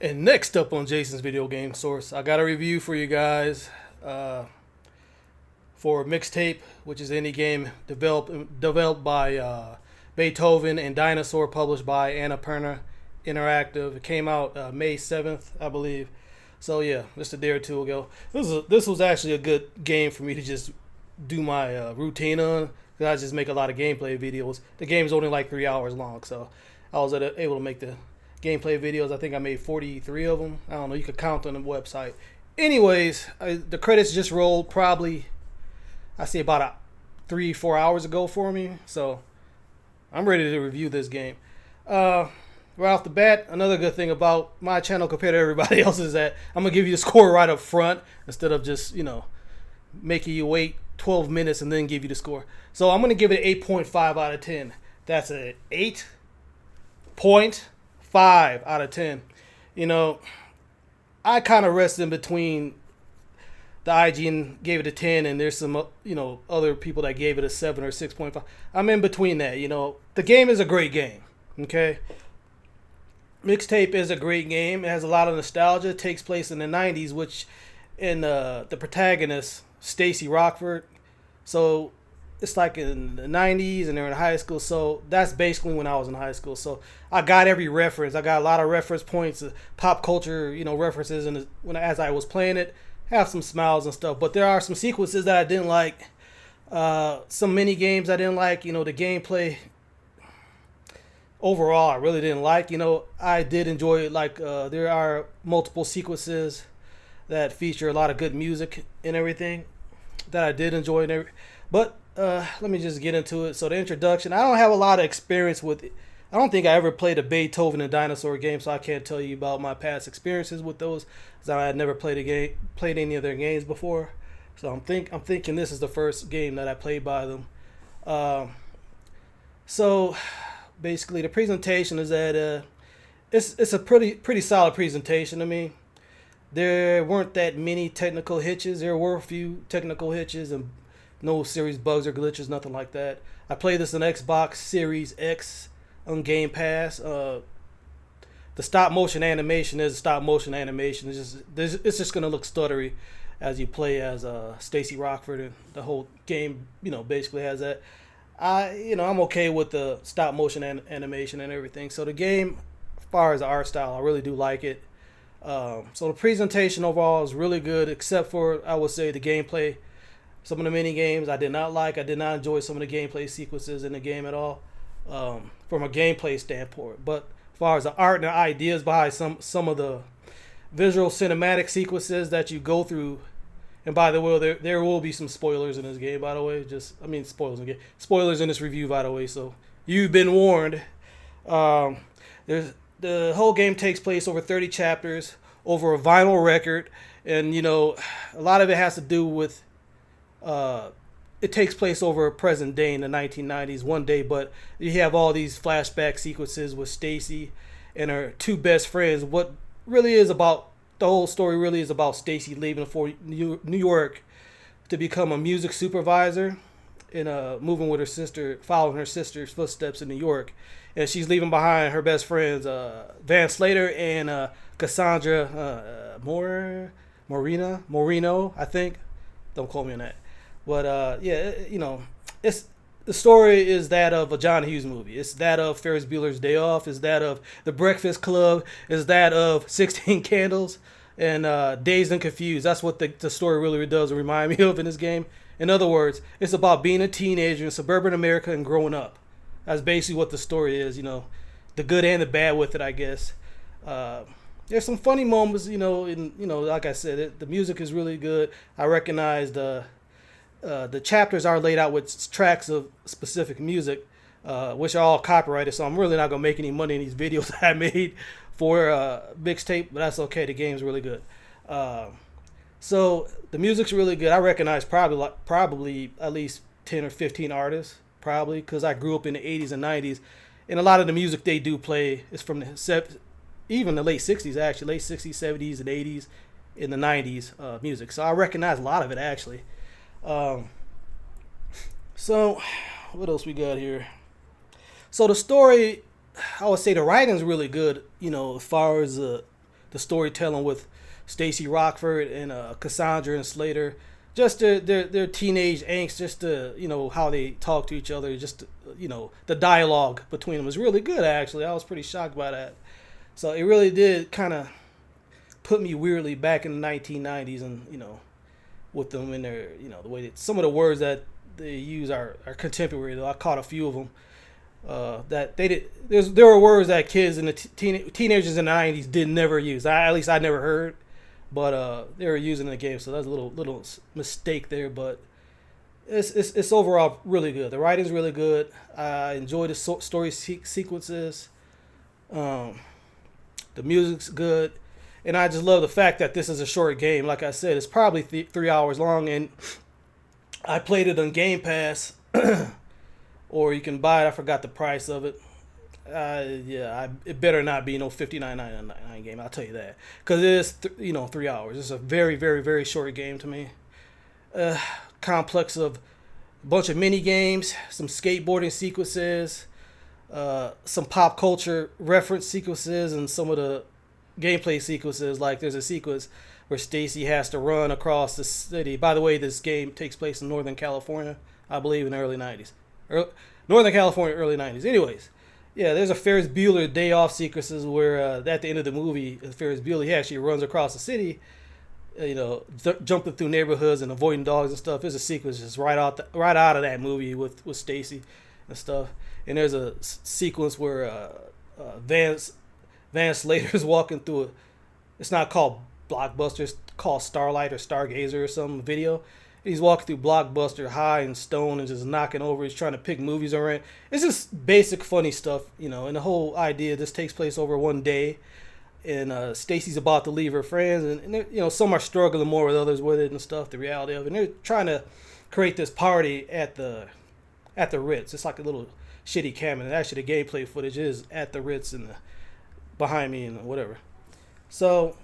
And next up on Jason's Video Game Source, I got a review for you guys for Mixtape, which is an indie game developed by Beethoven and Dinosaur, published by Annapurna Interactive. It came out May 7th, I believe. So yeah, just a day or two ago. This was actually a good game for me to just do my routine on. Cause I just make a lot of gameplay videos. The game's only like 3 hours long, so I was able to make the gameplay videos. I think I made 43 of them. I don't know. You could count on the website. Anyways, the credits just rolled probably, I say about 3-4 hours ago for me. So I'm ready to review this game. Right off the bat, another good thing about my channel compared to everybody else is that I'm going to give you the score right up front instead of just, making you wait 12 minutes and then give you the score. So I'm going to give it an 8.5 out of 10. That's an 8.5 out of 10. I kind of rest in between. The IGN gave it a 10, and there's some, other people that gave it a 7 or 6.5. I'm in between that. The game is a great game. Okay. Mixtape is a great game. It has a lot of nostalgia. It takes place in the 90s, which in the protagonist, Stacy Rockford. So it's like in the 90s and they're in high school. So that's basically when I was in high school. So I got every reference. I got a lot of reference points, pop culture, references. And as I was playing it, have some smiles and stuff. But there are some sequences that I didn't like. Some mini games I didn't like. The gameplay overall I really didn't like. I did enjoy it. Like there are multiple sequences that feature a lot of good music and everything that I did enjoy. But let me just get into it. So the introduction, I don't have a lot of experience with it. I don't think I ever played a Beethoven and Dinosaur game, so I can't tell you about my past experiences with those, because I had never played any of their games before. So I'm thinking this is the first game that I played by them. So basically, the presentation is that it's a pretty solid presentation. I mean, there weren't that many technical hitches. There were a few technical hitches and no serious bugs or glitches, nothing like that. I played this on Xbox Series X on Game Pass. The stop motion animation is stop motion animation. It's just gonna look stuttery as you play as Stacy Rockford, and the whole game, basically has that. I'm okay with the stop motion animation and everything. So the game, as far as the art style, I really do like it. So the presentation overall is really good, except for, I would say, the gameplay. Some of the mini games I did not like. I did not enjoy some of the gameplay sequences in the game at all, from a gameplay standpoint. But as far as the art and the ideas behind some of the visual cinematic sequences that you go through, and by the way, there will be some spoilers in this game, by the way. Spoilers in this review, by the way. So you've been warned. The whole game takes place over 30 chapters, over a vinyl record, and a lot of it has to do with. It takes place over a present day in the 1990s, one day, but you have all these flashback sequences with Stacy and her two best friends. What really is about the whole story really is about Stacy leaving for New York to become a music supervisor and moving with her sister, following her sister's footsteps in New York. And she's leaving behind her best friends, Van Slater and Cassandra Moreno, I think. Don't quote me on that. But it's the story is that of a John Hughes movie. It's that of Ferris Bueller's Day Off. It's that of The Breakfast Club. It's that of 16 Candles and Dazed and Confused. That's what the story really does remind me of in this game. In other words, it's about being a teenager in suburban America and growing up. That's basically what the story is. The good and the bad with it, I guess. There's some funny moments, and like I said, the music is really good. I recognize the chapters are laid out with tracks of specific music, which are all copyrighted. So I'm really not gonna make any money in these videos that I made for Mixtape, but that's okay. The game's really good. So the music's really good. I recognize probably at least 10 or 15 artists, probably, because I grew up in the 80s and 90s, and a lot of the music they do play is from even the late 60s, actually, late 60s, 70s, and 80s, in the 90s music. So I recognize a lot of it, actually. So what else we got here? So the story, I would say the writing's really good, as far as the storytelling with Stacey Rockford and Cassandra and Slater. Just their teenage angst, just how they talk to each other, just the dialogue between them was really good. Actually, I was pretty shocked by that. So it really did kind of put me weirdly back in the 1990s, and with them in their the way that some of the words that they use are contemporary. Though I caught a few of them that they did. There were words that kids in the teenagers in the 90s did never use. At least I never heard, but they were using in the game. So that's a little mistake there, but it's overall really good. The writing's really good. I enjoy the story sequences. The music's good. And I just love the fact that this is a short game. Like I said, it's probably 3 hours long, and I played it on Game Pass, or you can buy it. I forgot the price of it. It better not be no $59.99 game. I'll tell you that, because it is 3 hours. It's a very, very, very short game to me. Complex of a bunch of mini games, some skateboarding sequences, some pop culture reference sequences, and some of the gameplay sequences. Like there's a sequence where Stacy has to run across the city. By the way, this game takes place in Northern California, I believe, in the early 90s. Northern California, early 90s. Anyways, yeah, there's a Ferris Bueller Day Off sequences where at the end of the movie, Ferris Bueller, he actually runs across the city, jumping through neighborhoods and avoiding dogs and stuff. There's a sequence just right out of that movie with Stacy and stuff. And there's a sequence where Van Slater's walking through it's not called Blockbuster, it's called Starlight or Stargazer or some video. He's walking through Blockbuster high and stoned and just knocking over. He's trying to pick movies around. It's just basic funny stuff, and the whole idea, this takes place over one day, and Stacy's about to leave her friends, and some are struggling more with others with it and stuff, the reality of it. And they're trying to create this party at the Ritz. It's like a little shitty cabin, and actually the gameplay footage is at the Ritz and behind me and whatever. So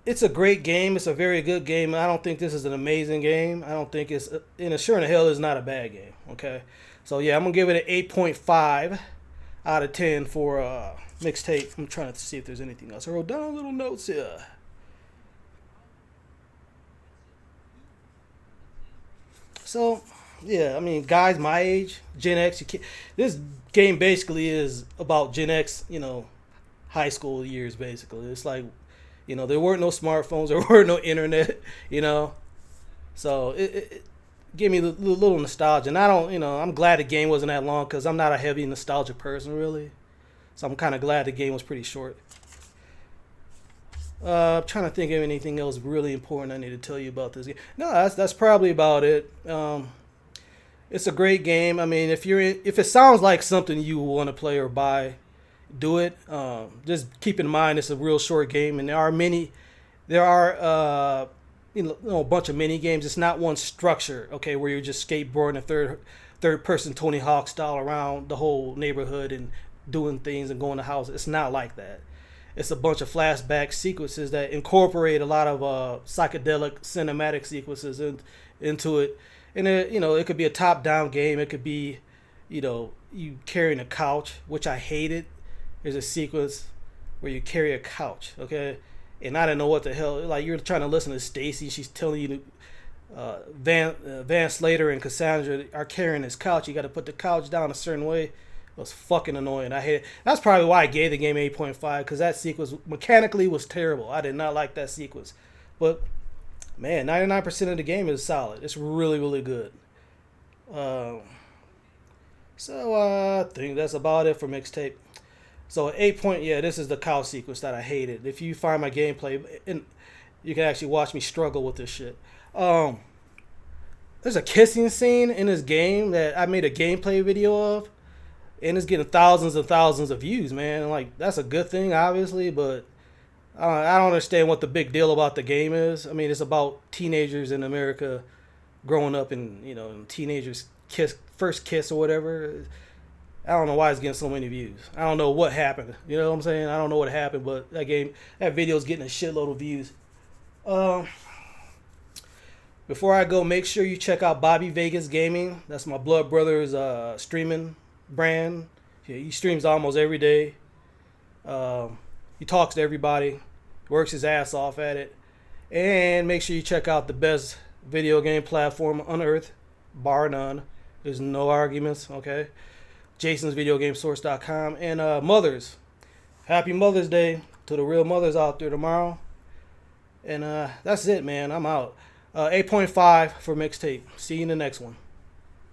it's a great game. It's a very good game. I don't think this is an amazing game. I don't think it's, and sure in the hell is not a bad game. Okay, so yeah, I'm gonna give it an 8.5 out of 10 for Mixtape. I'm trying to see if there's anything else. I wrote down little notes here. So yeah, I mean, guys my age, Gen X, this game basically is about Gen X, high school years basically. It's like, there weren't no smartphones, there weren't no internet, So it gave me a little nostalgia. And I don't, I'm glad the game wasn't that long, because I'm not a heavy nostalgia person really. So I'm kind of glad the game was pretty short. I'm trying to think of anything else really important I need to tell you about this game. No, that's probably about it. It's a great game. I mean, if it sounds like something you want to play or buy, do it. Just keep in mind it's a real short game, and there are a bunch of mini games. It's not one structure, okay, where you're just skateboarding a third person Tony Hawk style around the whole neighborhood and doing things and going to houses. It's not like that. It's a bunch of flashback sequences that incorporate a lot of psychedelic cinematic sequences into it. And it could be a top-down game. It could be, you carrying a couch, which I hated. There's a sequence where you carry a couch, okay? And I didn't know what the hell. Like, you're trying to listen to Stacy. She's telling you Van Slater and Cassandra are carrying this couch. You got to put the couch down a certain way. It was fucking annoying. I hate it. That's probably why I gave the game 8.5, because that sequence mechanically was terrible. I did not like that sequence. But man, 99% of the game is solid. It's really, really good. So I think that's about it for Mixtape. So 8 yeah, this is the cow sequence that I hated. If you find my gameplay, and you can actually watch me struggle with this shit. There's a kissing scene in this game that I made a gameplay video of, and it's getting thousands and thousands of views, man. Like, that's a good thing, obviously, but I don't understand what the big deal about the game is. I mean, it's about teenagers in America growing up and, and teenagers first kiss or whatever. I don't know why it's getting so many views. I don't know what happened. You know what I'm saying? I don't know what happened, but that video is getting a shitload of views. Before I go, make sure you check out Bobby Vegas Gaming. That's my blood brother's streaming brand. Yeah, he streams almost every day. He talks to everybody, works his ass off at it. And make sure you check out the best video game platform on earth, bar none. There's no arguments, okay? Jason'sVideoGameSource.com. And mothers, happy Mother's Day to the real mothers out there tomorrow. And that's it, man. I'm out. 8.5 for Mixtape. See you in the next one.